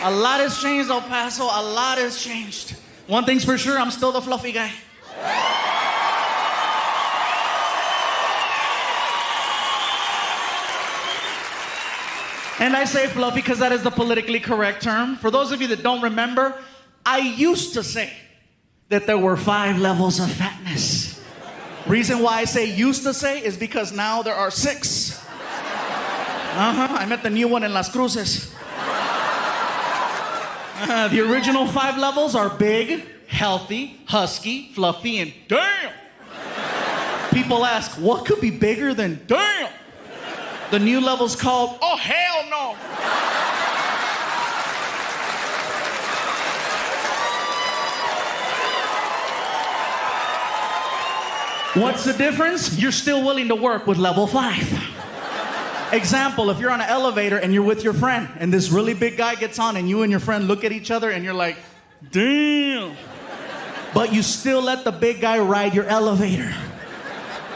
A lot has changed, El Paso. A lot has changed. One thing's for sure, I'm still the fluffy guy. And I say fluffy because that is the politically correct term. For those of you that don't remember, I used to say that there were 5 levels of fatness. Reason why I say used to say is because now there are 6. I met the new one in Las Cruces. The original 5 levels are big, healthy, husky, fluffy, and damn. People ask, what could be bigger than damn? The new level's called, oh, hell no. What's the difference? You're still willing to work with level 5. Example, if you're on an elevator and you're with your friend and this really big guy gets on and you and your friend look at each other and you're like, damn. But you still let the big guy ride your elevator.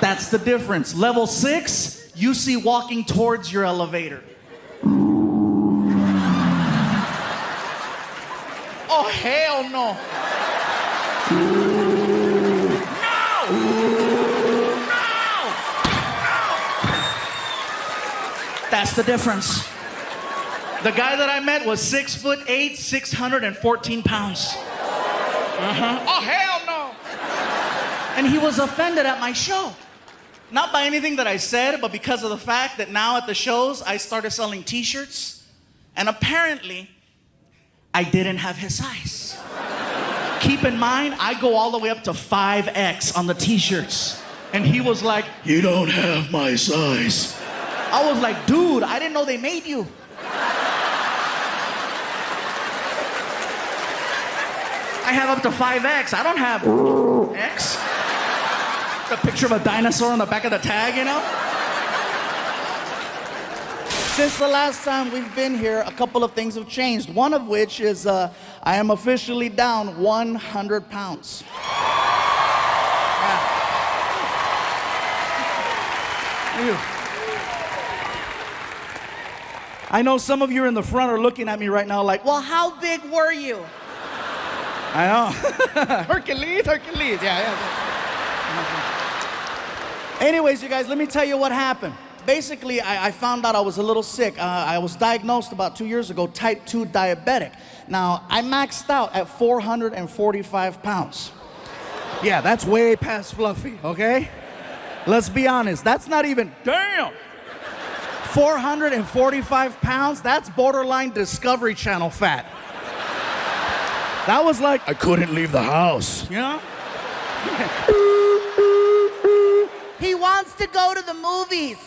That's the difference. Level 6, you see walking towards your elevator. Oh, hell no. That's the difference. The guy that I met was 6'8", 614 pounds. Oh, hell no. And he was offended at my show. Not by anything that I said, but because of the fact that now at the shows, I started selling t-shirts. And apparently, I didn't have his size. Keep in mind, I go all the way up to 5X on the t-shirts. And he was like, you don't have my size. I was like, dude, I didn't know they made you. I have up to 5X. I don't have X. A picture of a dinosaur on the back of the tag, you know? Since the last time we've been here, a couple of things have changed. One of which is I am officially down 100 pounds. Yeah. I know some of you in the front are looking at me right now like, well, how big were you? I know. Hercules, yeah. Anyways, you guys, let me tell you what happened. Basically, I found out I was a little sick. I was diagnosed about 2 years ago, type 2 diabetic. Now, I maxed out at 445 pounds. Yeah, that's way past fluffy, okay? Let's be honest, that's not even, damn! 445 pounds, that's borderline Discovery Channel fat. That was like, I couldn't leave the house, you know? He wants to go to the movies.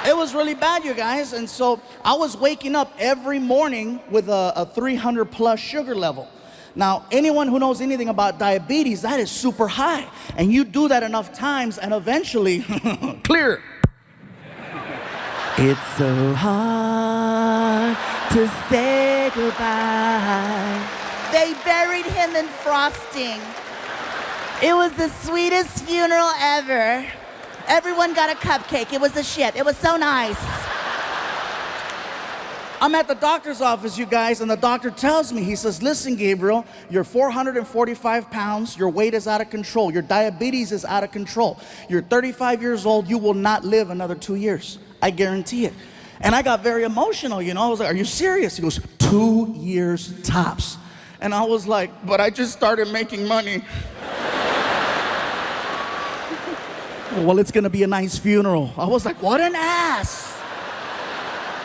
It was really bad, you guys, and so I was waking up every morning with a 300 plus sugar level. Now, anyone who knows anything about diabetes, that is super high. And you do that enough times and eventually, clear. It's so hard to say goodbye. They buried him in frosting. It was the sweetest funeral ever. Everyone got a cupcake. It was the shit. It was so nice. I'm at the doctor's office, you guys, and the doctor tells me, he says, listen, Gabriel, you're 445 pounds, your weight is out of control, your diabetes is out of control. You're 35 years old, you will not live another 2 years. I guarantee it. And I got very emotional, you know. I was like, are you serious? He goes, 2 years tops. And I was like, but I just started making money. Well, it's gonna be a nice funeral. I was like, what an ass.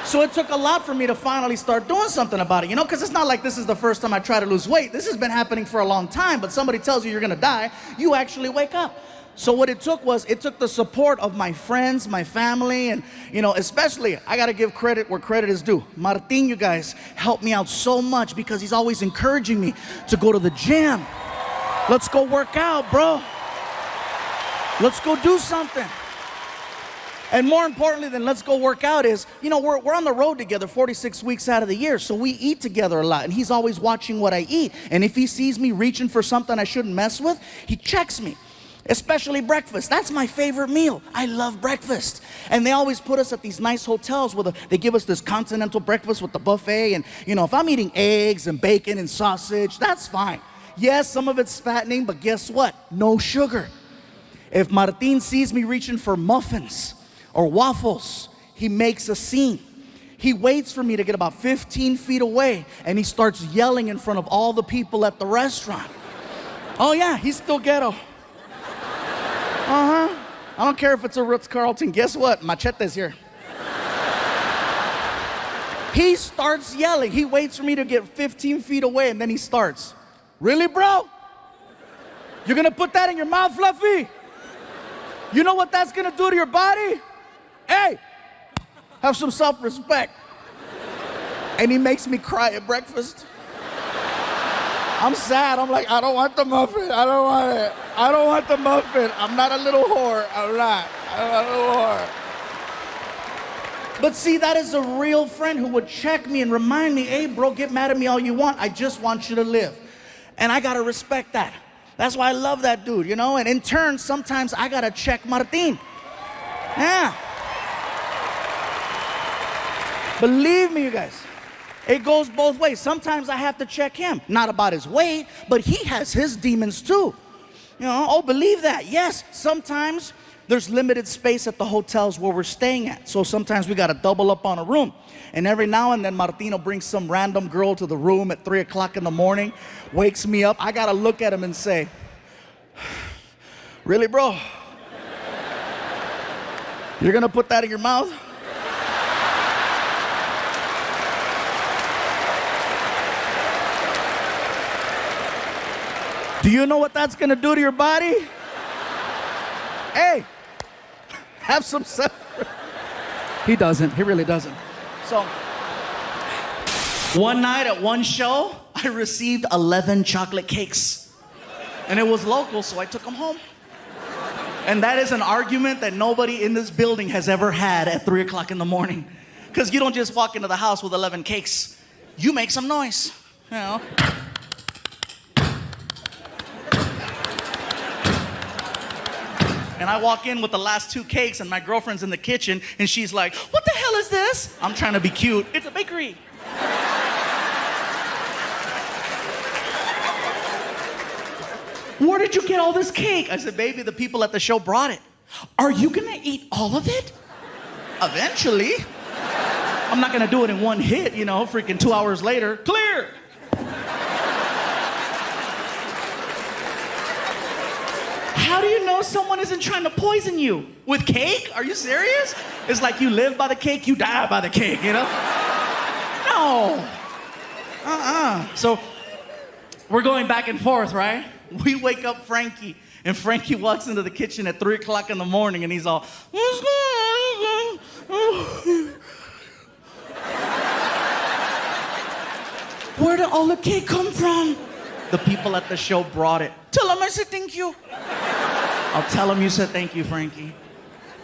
So it took a lot for me to finally start doing something about it, you know, because it's not like this is the first time I try to lose weight. This has been happening for a long time, but somebody tells you you're gonna die, you actually wake up. So what it took was, it took the support of my friends, my family, and, you know, especially, I gotta give credit where credit is due. Martin, you guys, helped me out so much because he's always encouraging me to go to the gym. Let's go work out, bro. Let's go do something. And more importantly than let's go work out is, you know, we're on the road together 46 weeks out of the year, so we eat together a lot, and he's always watching what I eat. And if he sees me reaching for something I shouldn't mess with, he checks me. Especially breakfast. That's my favorite meal. I love breakfast. And they always put us at these nice hotels where they give us this continental breakfast with the buffet. And, if I'm eating eggs and bacon and sausage, that's fine. Yes, some of it's fattening, but guess what? No sugar. If Martin sees me reaching for muffins or waffles, he makes a scene. He waits for me to get about 15 feet away, and he starts yelling in front of all the people at the restaurant. Oh yeah, he's still ghetto. I don't care if it's a Ritz-Carlton. Guess what? Machete's here. He starts yelling. He waits for me to get 15 feet away, and then he starts. Really, bro? You're gonna put that in your mouth, Fluffy? You know what that's gonna do to your body? Hey, have some self-respect. And he makes me cry at breakfast. I'm sad. I'm like, I don't want the muffin. I don't want it. I don't want the muffin. I'm not a little whore. I'm not a little whore. But see, that is a real friend who would check me and remind me, hey, bro, get mad at me all you want. I just want you to live. And I got to respect that. That's why I love that dude, And in turn, sometimes I got to check Martin. Yeah. Believe me, you guys. It goes both ways. Sometimes I have to check him. Not about his weight, but he has his demons too. Believe that. Yes, sometimes there's limited space at the hotels where we're staying at. So sometimes we got to double up on a room. And every now and then Martino brings some random girl to the room at 3 o'clock in the morning, wakes me up. I got to look at him and say, really, bro? You're going to put that in your mouth? Do you know what that's gonna do to your body? Hey, have some self. He doesn't. He really doesn't. So, one night at one show, I received 11 chocolate cakes. And it was local, so I took them home. And that is an argument that nobody in this building has ever had at 3 o'clock in the morning. Because you don't just walk into the house with 11 cakes. You make some noise, And I walk in with the last 2 cakes, and my girlfriend's in the kitchen, and she's like, what the hell is this? I'm trying to be cute. It's a bakery. Where did you get all this cake? I said, baby, the people at the show brought it. Are you gonna eat all of it? Eventually. I'm not gonna do it in one hit, freaking 2 hours later. Clear. How do you know someone isn't trying to poison you? With cake? Are you serious? It's like you live by the cake, you die by the cake, No. So we're going back and forth, right? We wake up Frankie, and Frankie walks into the kitchen at 3 o'clock in the morning, and he's all, what's going on? Where did all the cake come from? The people at the show brought it. Tell them I said thank you. I'll tell them you said thank you, Frankie.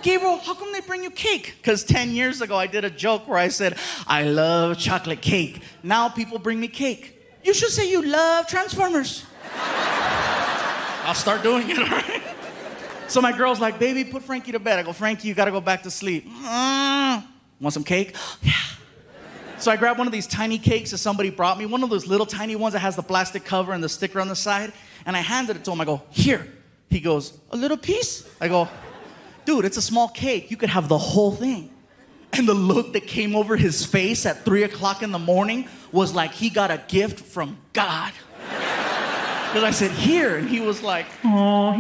Gabriel, how come they bring you cake? Because 10 years ago, I did a joke where I said, I love chocolate cake. Now people bring me cake. You should say you love Transformers. I'll start doing it, all right? So my girl's like, baby, put Frankie to bed. I go, Frankie, you got to go back to sleep. Want some cake? Yeah. So I grabbed one of these tiny cakes that somebody brought me, one of those little tiny ones that has the plastic cover and the sticker on the side, and I handed it to him. I go, here. He goes, a little piece? I go, dude, it's a small cake. You could have the whole thing. And the look that came over his face at 3 o'clock in the morning was like he got a gift from God. Because I said, here. And he was like, oh,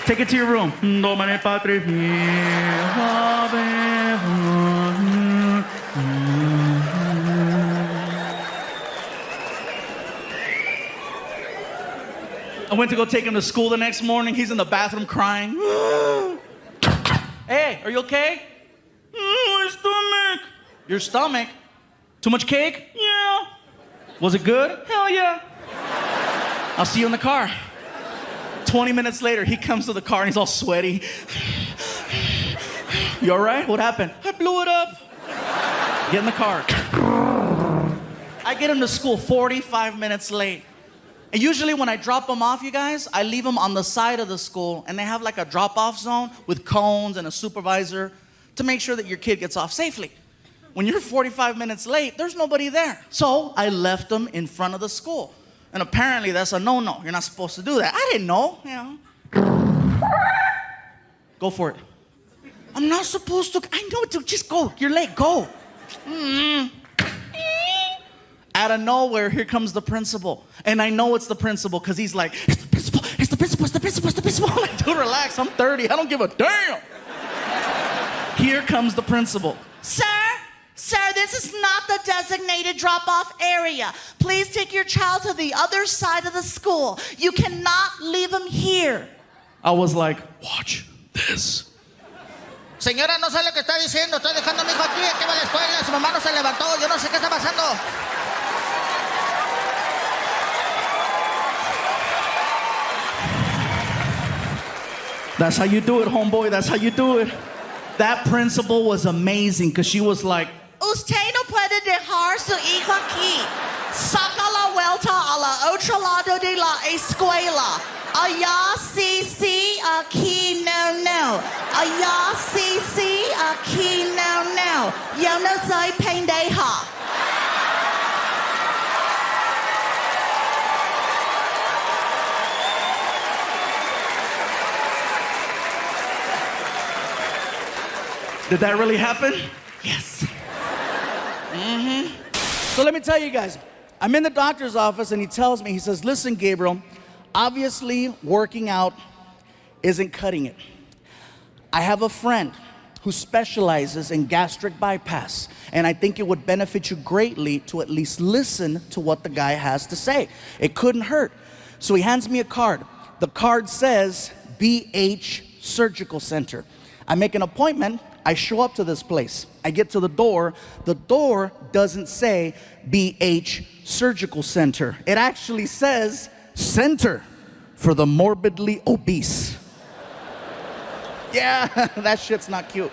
take it to your room. I went to go take him to school the next morning. He's in the bathroom crying. Hey, are you okay? My stomach. Your stomach? Too much cake? Yeah. Was it good? Hell yeah. I'll see you in the car. 20 minutes later, he comes to the car and he's all sweaty. You all right? What happened? I blew it up. Get in the car. I get him to school 45 minutes late. And usually when I drop them off, you guys, I leave them on the side of the school, and they have like a drop-off zone with cones and a supervisor to make sure that your kid gets off safely. When you're 45 minutes late, there's nobody there. So I left them in front of the school. And apparently that's a no-no. You're not supposed to do that. I didn't know, you know. Go for it. I'm not supposed to. I know, dude. Just go. You're late. Go. Out of nowhere, here comes the principal. And I know it's the principal because he's like, it's the principal, it's the principal, it's the principal, it's the principal. I'm like, dude, relax. I'm 30. I don't give a damn. Here comes the principal. Sir, this is not the designated drop-off area. Please take your child to the other side of the school. You cannot leave him here. I was like, watch this. Señora, no sé lo que está diciendo. Estoy dejando a mi hijo aquí. Aquí va a la escuela. Su mamá no se levantó. Yo no sé qué está pasando. That's how you do it, homeboy. That's how you do it. That principal was amazing because she was like, Usted no puede dejar su hijo aquí. Saca la vuelta a la otro lado de la escuela. Allá sí, sí, aquí no. Allá sí, sí, aquí no. Yo no soy pendeja. did that really happen? Yes. So let me tell you guys, I'm in the doctor's office and he tells me, he says, listen, Gabriel, obviously working out isn't cutting it. I have a friend who specializes in gastric bypass, and I think it would benefit you greatly to at least listen to what the guy has to say. It couldn't hurt. So he hands me a card. The card says BH Surgical Center. I make an appointment. I show up to this place. I get to the door. The door doesn't say BH Surgical Center. It actually says Center for the Morbidly Obese. Yeah, that shit's not cute.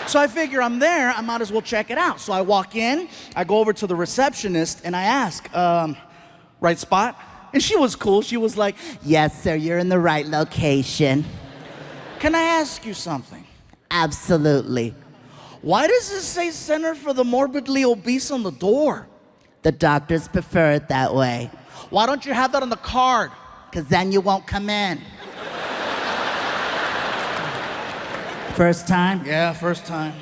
So I figure I'm there, I might as well check it out. So I walk in, I go over to the receptionist, and I ask, right spot? And she was cool. She was like, Yes, sir, you're in the right location. can I ask you something? Absolutely. Why does it say Center for the Morbidly Obese on the door? The doctors prefer it that way. Why don't you have that on the card? Because then you won't come in. First time? Yeah, first time.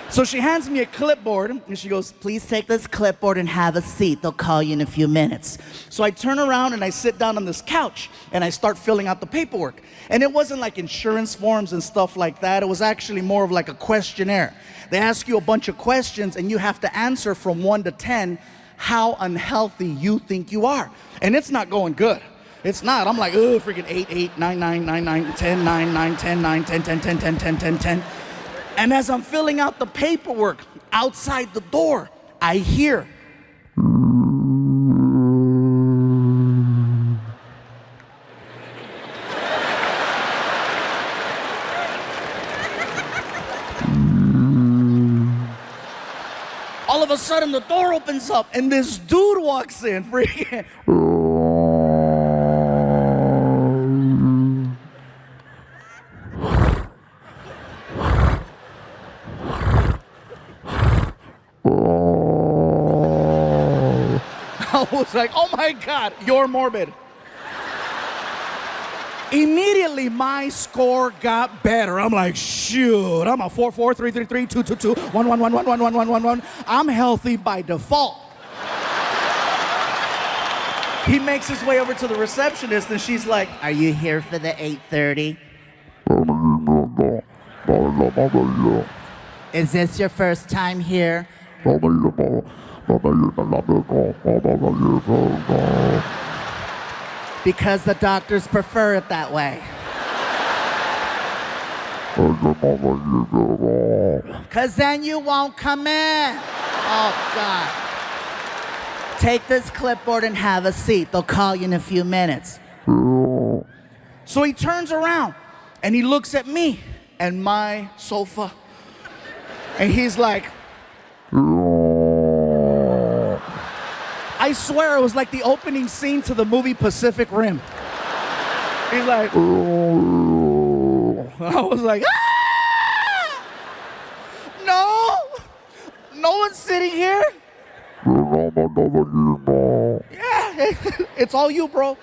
So she hands me a clipboard, and she goes, Please take this clipboard and have a seat. They'll call you in a few minutes. so I turn around and I sit down on this couch, and I start filling out the paperwork. And it wasn't like insurance forms and stuff like that. It was actually more of like a questionnaire. They ask you a bunch of questions, and you have to answer from 1 to 10 how unhealthy you think you are. And it's not going good. It's not. I'm like, oh, freaking 8, 8, 9, 9, 9, 9, 10, 9, 9, 10, 9, 10, 10, 10, 10, 10, 10, 10. And as I'm filling out the paperwork outside the door, I hear. All of a sudden, the door opens up, and this dude walks in, freaking. I was like, oh my God, you're morbid. Immediately, my score got better. I'm like, shoot, I'm a 4, 4, 3, 3, 3, 2, 2, 2, 1, 1, 1, 1, 1, 1, 1, 1, 1. I'm healthy by default. He makes his way over to the receptionist, and she's like, Are you here for the 8:30? Is this your first time here? Because the doctors prefer it that way. Because then you won't come in. Oh, God. Take this clipboard and have a seat. They'll call you in a few minutes. So he turns around, and he looks at me, and my sofa. And he's like, I swear it was like the opening scene to the movie Pacific Rim. He's like, I was like, ah! No, no one's sitting here. Yeah, it's all you, bro.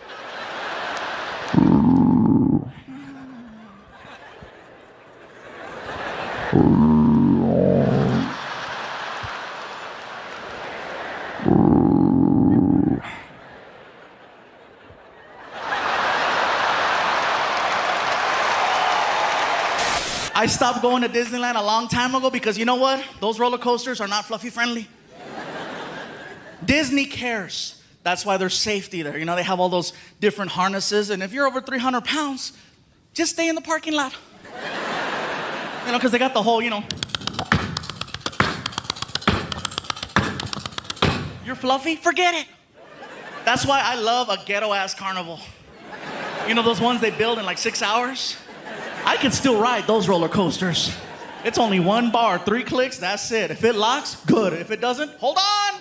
I stopped going to Disneyland a long time ago because you know what? Those roller coasters are not fluffy friendly. Disney cares. That's why there's safety there. You know, they have all those different harnesses, and if you're over 300 pounds, just stay in the parking lot. You know, because they got the whole, you know. You're fluffy? Forget it. That's why I love a ghetto-ass carnival. You know those ones they build in like 6 hours? I could still ride those roller coasters. It's only one bar, 3 clicks, that's it. If it locks, good. If it doesn't, hold on.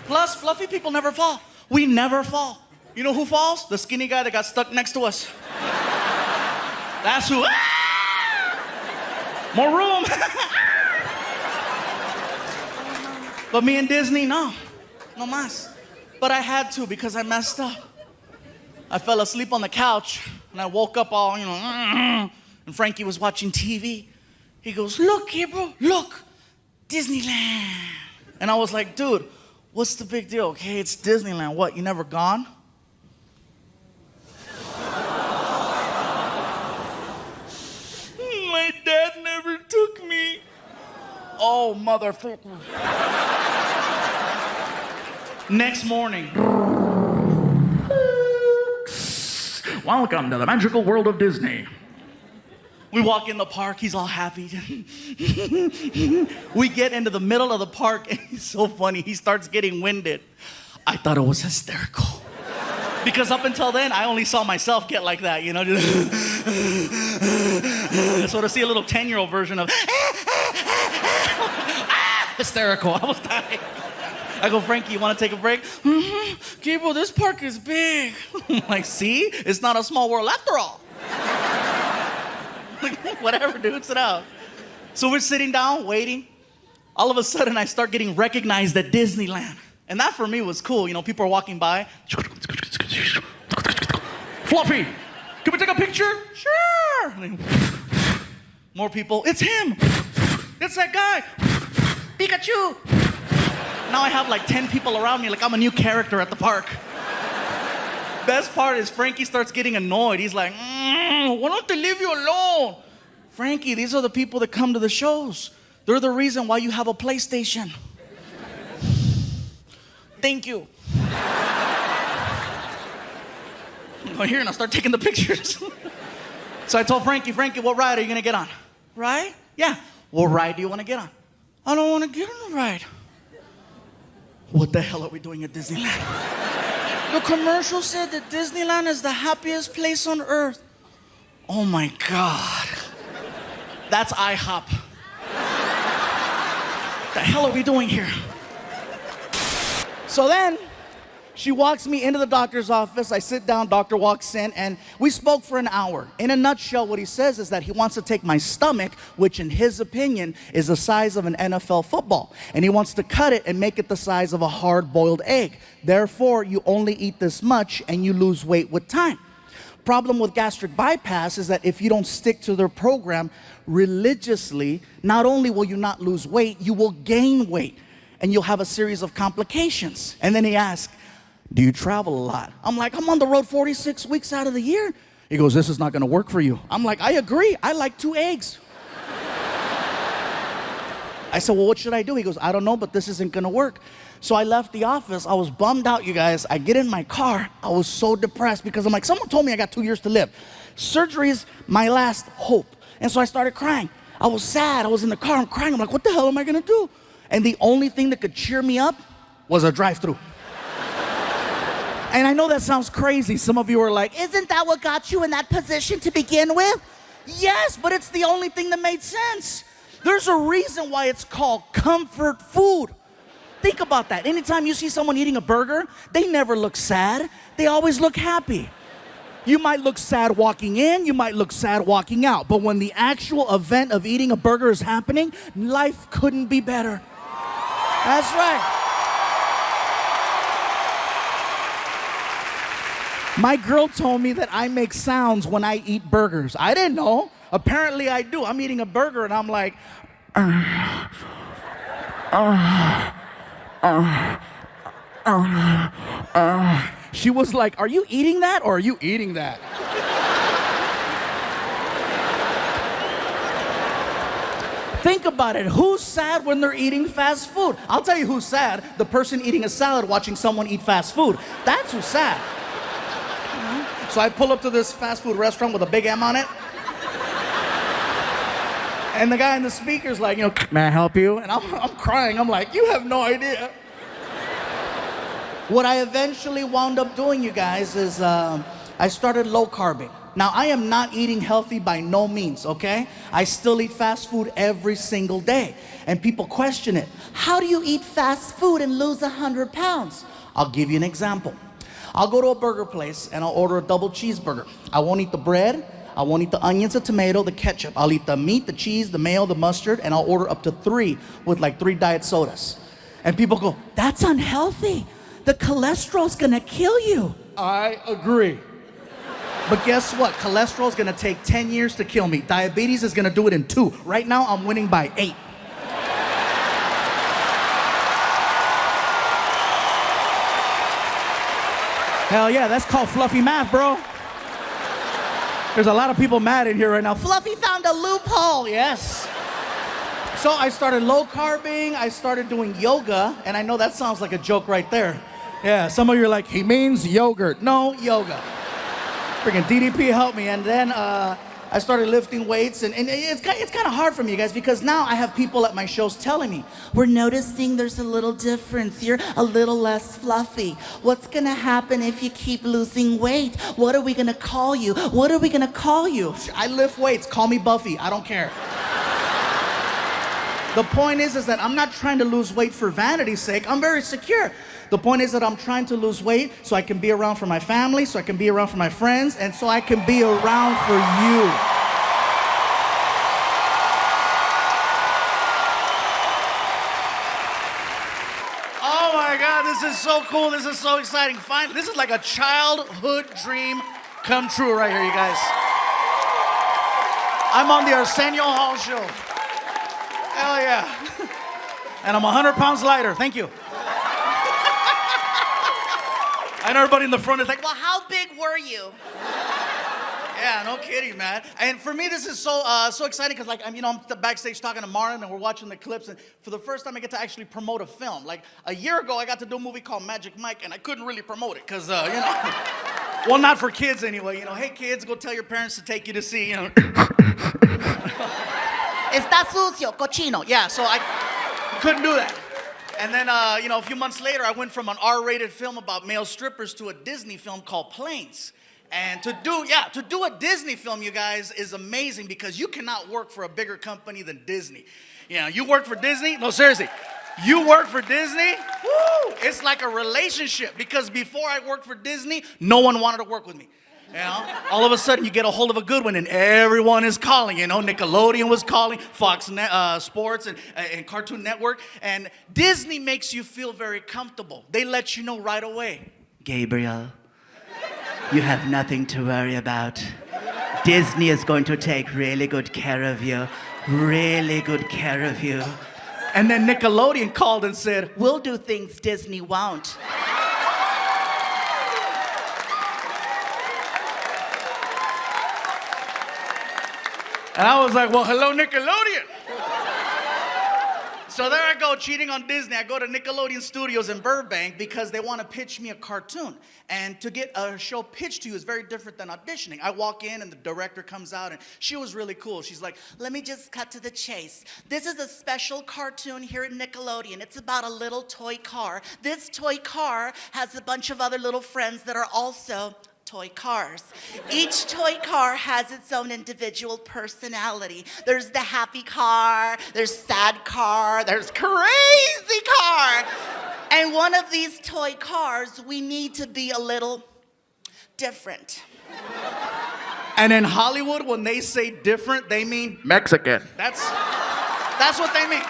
Plus, fluffy people never fall. We never fall. You know who falls? The skinny guy that got stuck next to us. That's who. Ah! More room. But me and Disney, no mas. But I had to because I messed up. I fell asleep on the couch, and I woke up all, you know, and Frankie was watching TV. He goes, look, Gabriel, look, Disneyland. And I was like, dude, what's the big deal? Okay, it's Disneyland. What, you never gone? My dad never took me. Oh, motherfucker. Next morning. Welcome to the magical world of Disney. We walk in the park, he's all happy. We get into the middle of the park, and he's so funny. He starts getting winded. I thought it was hysterical. Because up until then, I only saw myself get like that, you know? So to see a little 10-year-old version of hysterical, I was dying. I go, Frankie, you want to take a break? Mm-hmm. Gabriel, this park is big. I'm like, see? It's not a small world after all. Like, whatever, dude, sit out. So we're sitting down, waiting. All of a sudden, I start getting recognized at Disneyland. And that for me was cool. You know, people are walking by. Fluffy, can we take a picture? Sure. More people. It's him. It's that guy. Pikachu. Now I have like 10 people around me like I'm a new character at the park. Best part is Frankie starts getting annoyed. He's like, why don't they leave you alone? Frankie, these are the people that come to the shows. They're the reason why you have a PlayStation. Thank you. Go here and I'll start taking the pictures. So I told Frankie, what ride are you gonna get on? Ride? Yeah. What ride do you wanna get on? I don't wanna get on a ride. What the hell are we doing at Disneyland? The commercial said that Disneyland is the happiest place on earth. Oh my God. That's IHOP. What the hell are we doing here? So then, she walks me into the doctor's office. I sit down, doctor walks in, and we spoke for an hour. In a nutshell, what he says is that he wants to take my stomach, which in his opinion is the size of an NFL football, and he wants to cut it and make it the size of a hard-boiled egg. Therefore, you only eat this much and you lose weight with time. Problem with gastric bypass is that if you don't stick to their program religiously, not only will you not lose weight, you will gain weight, and you'll have a series of complications. And then he asked, do you travel a lot? I'm like, I'm on the road 46 weeks out of the year. He goes, this is not gonna work for you. I'm like, I agree, I like 2 eggs. I said, well, what should I do? He goes, I don't know, but this isn't gonna work. So I left the office, I was bummed out, you guys. I get in my car, I was so depressed because I'm like, someone told me I got 2 years to live. Surgery is my last hope. And so I started crying. I was sad, I was in the car, I'm crying. I'm like, what the hell am I gonna do? And the only thing that could cheer me up was a drive-thru. And I know that sounds crazy. Some of you are like, Isn't that what got you in that position to begin with? yes, but it's the only thing that made sense. There's a reason why it's called comfort food. Think about that. Anytime you see someone eating a burger, they never look sad. They always look happy. You might look sad walking in, you might look sad walking out, but when the actual event of eating a burger is happening, life couldn't be better. That's right. My girl told me that I make sounds when I eat burgers. I didn't know. Apparently I do. I'm eating a burger and I'm like, She was like, are you eating that or are you eating that? Think about it. Who's sad when they're eating fast food? I'll tell you who's sad. The person eating a salad watching someone eat fast food. That's who's sad. So I pull up to this fast food restaurant with a big M on it. And the guy in the speaker's like, may I help you? And I'm crying. I'm like, you have no idea. What I eventually wound up doing, you guys, is I started low carbing. Now, I am not eating healthy by no means, okay? I still eat fast food every single day. And people question it. How do you eat fast food and lose 100 pounds? I'll give you an example. I'll go to a burger place and I'll order a double cheeseburger. I won't eat the bread. I won't eat the onions, the tomato, the ketchup. I'll eat the meat, the cheese, the mayo, the mustard, and I'll order up to 3 with like 3 diet sodas. And people go, That's unhealthy. The cholesterol's gonna kill you. I agree. But guess what? Cholesterol's gonna take 10 years to kill me. Diabetes is gonna do it in 2. Right now, I'm winning by 8. Hell yeah, that's called fluffy math, bro. There's a lot of people mad in here right now. Fluffy found a loophole. Yes. So I started low carbing, I started doing yoga, and I know that sounds like a joke right there. Yeah, some of you are like, he means yogurt. No, yoga. Freaking DDP helped me, and then I started lifting weights, and it's kind of hard for me, guys, because now I have people at my shows telling me, We're noticing there's a little difference. You're a little less fluffy. What's gonna happen if you keep losing weight? What are we gonna call you? What are we gonna call you? I lift weights, call me Buffy, I don't care. The point is that I'm not trying to lose weight for vanity's sake. I'm very secure. The point is that I'm trying to lose weight so I can be around for my family, so I can be around for my friends, and so I can be around for you. Oh my God, this is so cool. This is so exciting. Finally, this is like a childhood dream come true right here, you guys. I'm on the Arsenio Hall show. Hell yeah. And I'm 100 pounds lighter. Thank you. I know everybody in the front is like, Well, how big were you? yeah, no kidding, man. And for me, this is so exciting because, like, I'm backstage talking to Marlon, and we're watching the clips, and for the first time, I get to actually promote a film. Like, a year ago, I got to do a movie called Magic Mike, and I couldn't really promote it because, well, not for kids anyway. Hey, kids, go tell your parents to take you to see, Está sucio, cochino. Yeah, so I couldn't do that. And then, a few months later, I went from an R-rated film about male strippers to a Disney film called Planes. And to do a Disney film, you guys, is amazing because you cannot work for a bigger company than Disney. You work for Disney? No, seriously. You work for Disney? Woo! It's like a relationship because before I worked for Disney, no one wanted to work with me. All of a sudden you get a hold of a good one and everyone is calling. Nickelodeon was calling, Fox Sports and Cartoon Network. And Disney makes you feel very comfortable. They let you know right away. Gabriel, you have nothing to worry about. Disney is going to take really good care of you. Really good care of you. And then Nickelodeon called and said, We'll do things Disney won't. and I was like, well, hello, Nickelodeon. So there I go, cheating on Disney. I go to Nickelodeon Studios in Burbank because they want to pitch me a cartoon. And to get a show pitched to you is very different than auditioning. I walk in and the director comes out and she was really cool. She's like, Let me just cut to the chase. This is a special cartoon here at Nickelodeon. It's about a little toy car. This toy car has a bunch of other little friends that are also toy cars. Each toy car has its own individual personality. There's the happy car, there's sad car, there's crazy car. And one of these toy cars, we need to be a little different. and in Hollywood, when they say different, they mean Mexican. that's what they mean.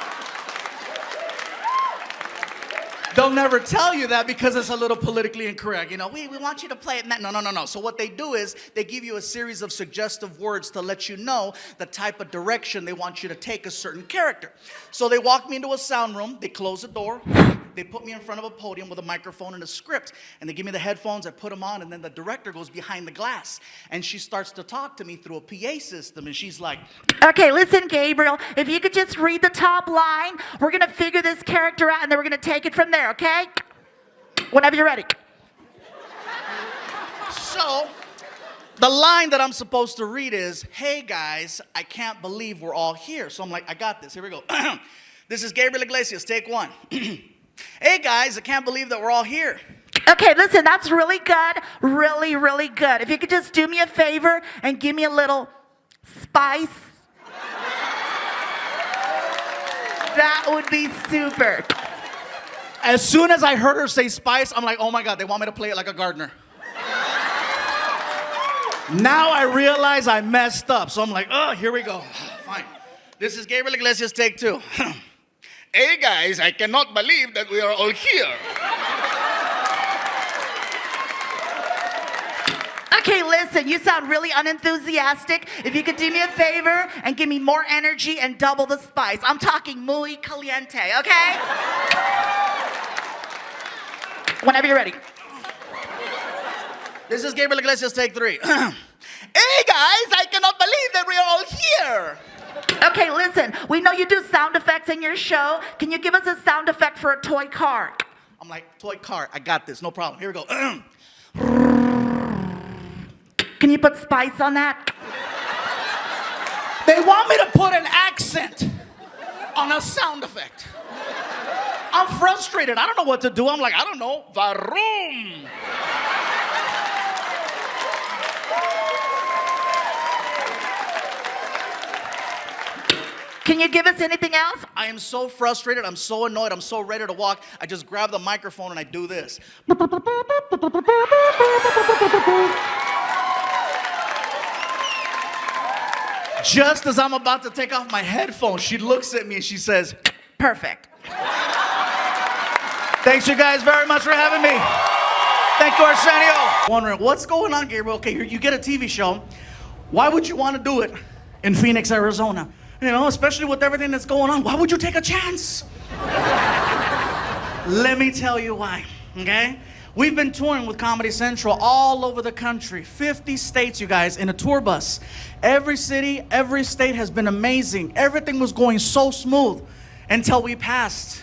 They'll never tell you that because it's a little politically incorrect. You know, we want you to play it. No. So what they do is they give you a series of suggestive words to let you know the type of direction they want you to take a certain character. So they walk me into a sound room. They close the door. They put me in front of a podium with a microphone and a script. And they give me the headphones. I put them on. And then the director goes behind the glass. And she starts to talk to me through a PA system. And she's like, Okay, listen, Gabriel. If you could just read the top line, we're going to figure this character out and then we're going to take it from there, okay? Whenever you're ready. So the line that I'm supposed to read is, hey guys, I can't believe we're all here. So I'm like, I got this. Here we go. This is Gabriel Iglesias, take one. Hey guys, I can't believe that we're all here. Okay, listen, that's really good. Really, really good. If you could just do me a favor and give me a little spice. That would be super. As soon as I heard her say spice, I'm like, oh my God, they want me to play it like a gardener. Now I realize I messed up. So I'm like, oh, here we go. Fine. This is Gabriel Iglesias, take two. Hey guys, I cannot believe that we are all here. Okay, listen, you sound really unenthusiastic. If you could do me a favor and give me more energy and double the spice. I'm talking muy caliente, okay? Whenever you're ready. This is Gabriel Iglesias, take three. Hey guys, I cannot believe that we are all here. Okay, listen, we know you do sound effects in your show. Can you give us a sound effect for a toy car? I'm like, toy car, I got this, no problem. Here we go. Can you put spice on that? They want me to put an accent on a sound effect. I'm frustrated. I don't know what to do. I'm like, I don't know. Varum. Can you give us anything else? I am so frustrated. I'm so annoyed. I'm so ready to walk. I just grab the microphone and I do this. Just as I'm about to take off my headphones, she looks at me and she says, Perfect. thanks you guys very much for having me. Thank you, Arsenio. Wondering, what's going on, Gabriel? Okay, you get a TV show. Why would you want to do it in Phoenix, Arizona? You know, especially with everything that's going on. Why would you take a chance? Let me tell you why, okay? We've been touring with Comedy Central all over the country. 50 states, you guys, in a tour bus. Every city, every state has been amazing. Everything was going so smooth until we passed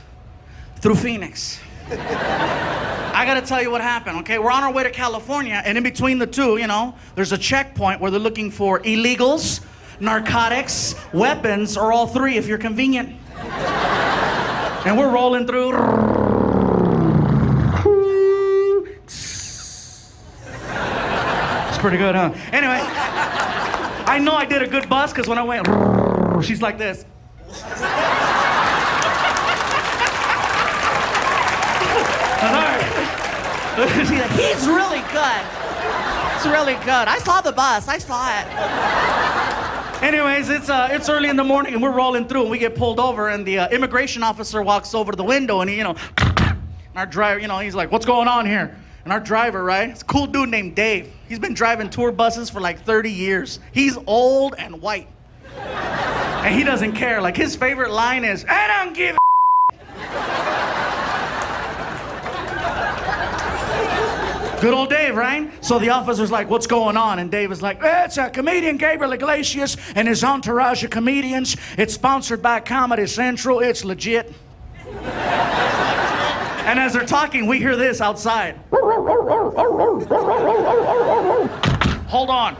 through Phoenix. I gotta tell you what happened, okay? We're on our way to California, and in between the two, you know, there's a checkpoint where they're looking for illegals, narcotics, weapons, or all three if you're convenient. And we're rolling through. It's pretty good, huh? Anyway, I know I did a good bus because when I went, she's like this. He's really good. It's really good. I saw the bus. I saw it. Anyways, it's early in the morning and we're rolling through and we get pulled over and the immigration officer walks over to the window and he, and our driver, he's like, what's going on here? And our driver, right? It's a cool dude named Dave. He's been driving tour buses for like 30 years. He's old and white. And he doesn't care. Like his favorite line is, I don't give a Good old Dave, right? So the officer's like, what's going on? And Dave is like, it's a comedian, Gabriel Iglesias, and his entourage of comedians. It's sponsored by Comedy Central. It's legit. And as they're talking, we hear this outside. Hold on.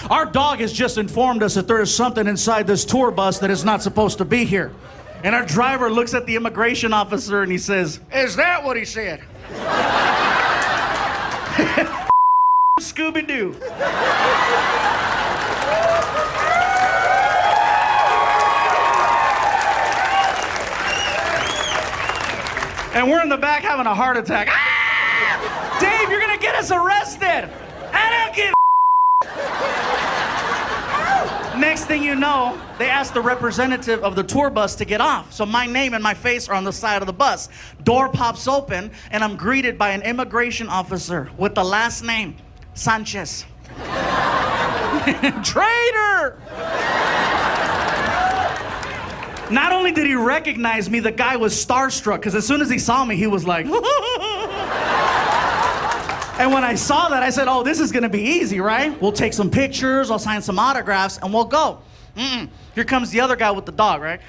Our dog has just informed us that there is something inside this tour bus that is not supposed to be here. And our driver looks at the immigration officer and he says, is that what he said? Scooby-Doo. And we're in the back having a heart attack. Ah! Dave, you're gonna get us arrested. I don't give Next thing you know, they asked the representative of the tour bus to get off. So my name and my face are on the side of the bus. Door pops open, and I'm greeted by an immigration officer with the last name, Sanchez. Traitor! Not only did he recognize me, the guy was starstruck, because as soon as he saw me, he was like, And when I saw that, I said, oh, this is gonna be easy, right? We'll take some pictures, I'll sign some autographs, and we'll go. Here comes the other guy with the dog, right?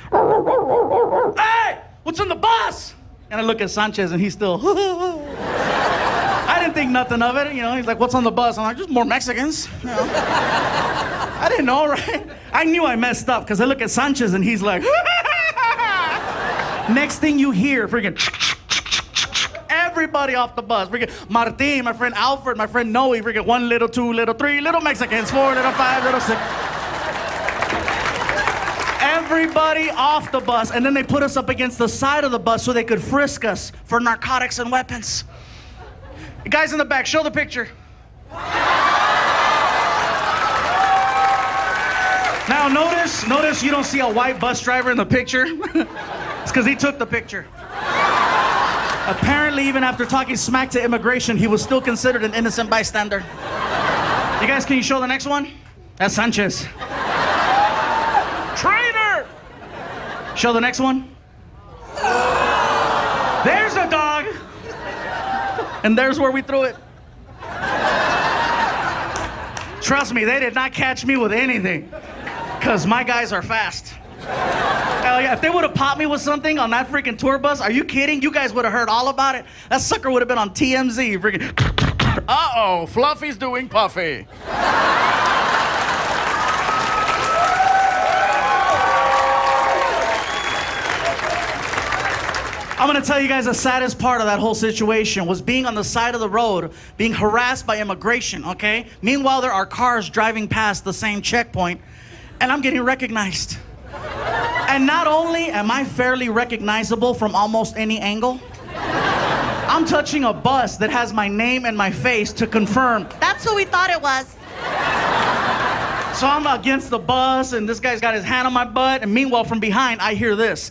Hey, what's in the bus? And I look at Sanchez, and he's still, I didn't think nothing of it, you know? He's like, what's on the bus? I'm like, just more Mexicans, you know? I didn't know, right? I knew I messed up, because I look at Sanchez, and he's like, Next thing you hear, freaking, everybody off the bus. Freaking Martin, my friend Alfred, my friend Noe, freaking 1 little, 2 little, 3 little Mexicans, 4 little, 5 little, 6. Everybody off the bus, and then they put us up against the side of the bus so they could frisk us for narcotics and weapons. You guys in the back, show the picture. Now notice you don't see a white bus driver in the picture. It's because he took the picture. Apparently, even after talking smack to immigration, he was still considered an innocent bystander. You guys, can you show the next one? That's Sanchez. Traitor! Show the next one. There's a dog. And there's where we threw it. Trust me, they did not catch me with anything. Because my guys are fast. Hell yeah, if they would have popped me with something on that freaking tour bus, are you kidding? You guys would have heard all about it. That sucker would have been on TMZ. Freaking, uh-oh, Fluffy's doing Puffy. I'm gonna tell you guys the saddest part of that whole situation was being on the side of the road, being harassed by immigration, okay? Meanwhile, there are cars driving past the same checkpoint, and I'm getting recognized. And not only am I fairly recognizable from almost any angle, I'm touching a bus that has my name and my face to confirm. That's who we thought it was. So I'm against the bus, and this guy's got his hand on my butt, and meanwhile, from behind, I hear this.